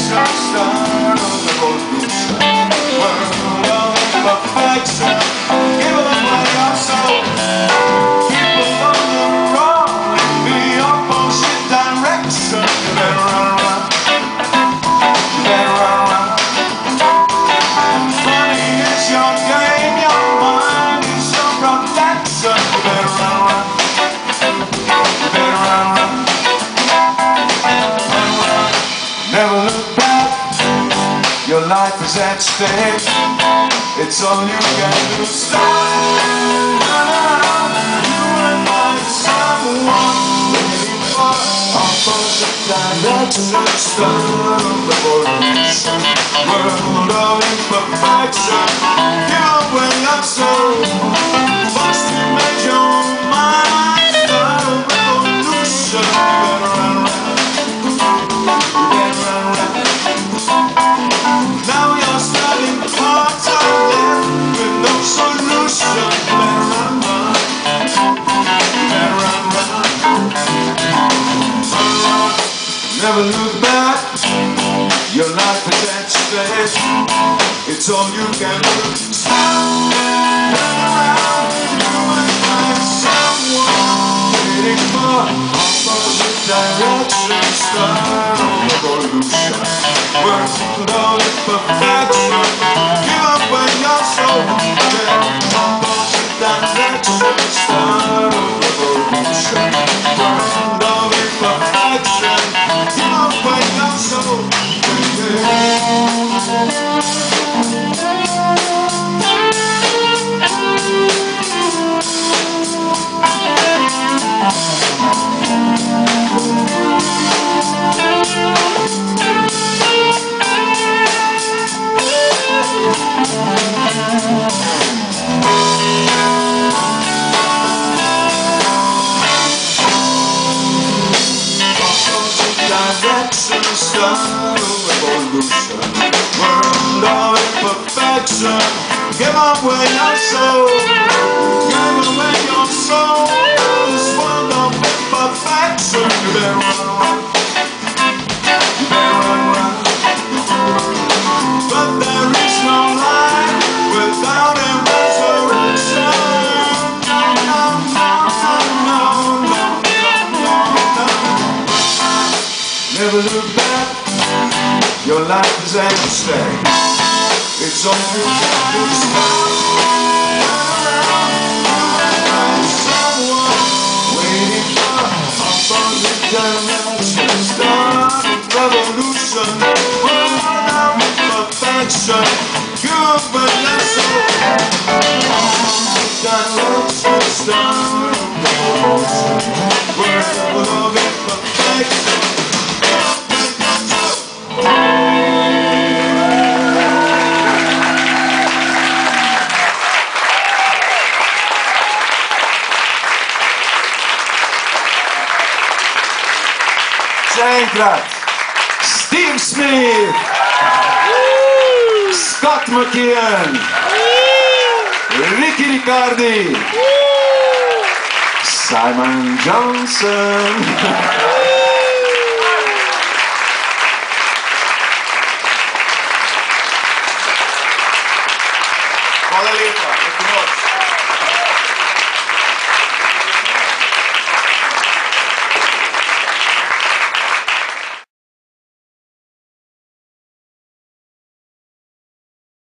direction, start of revolution. World of imperfection, give away your soul. People on the road in the opposite direction. You better run, run. You better run, run. Money is your game, your mind is your protection. You better run, run. You better run, run. Run, run. Never look back. Your life is at stake. It's all you can do. Stop. Run around. You and I, someone waiting for opposite direction. Start of revolution. World of imperfection. Give away your soul. First you make your mind. Start of revolution. You better run, run. You better run, run. Now you're studying parts of life with no solution. You better run, run. You better run, run. Run, run. Never look back. Your life is at stake. It's all you can do. Stop. Turn around. You and I, someone waiting for opposite direction. Start of revolution. World of imperfection. Give away your soul. Opposite direction. Start of revolution. World of imperfection. Give away your soul. Direction, start of revolution. World of imperfection. Give away your soul. Give away your soul. This world of imperfection. You better run, run. You better run, run. But there is no life without a resurrection. No, no, no, no, no, no, no, no. Never look back. Your life is at stake. It's all you can do. Stop. Turn around. You and I, someone waiting for opposite direction. Start a revolution. World of imperfection. Give away your soul. Opposite direction. Start a revolution. World of imperfection. Eintracht, Steve Smith, Scott McKeon, Ricky Riccardi, Simon Johnson.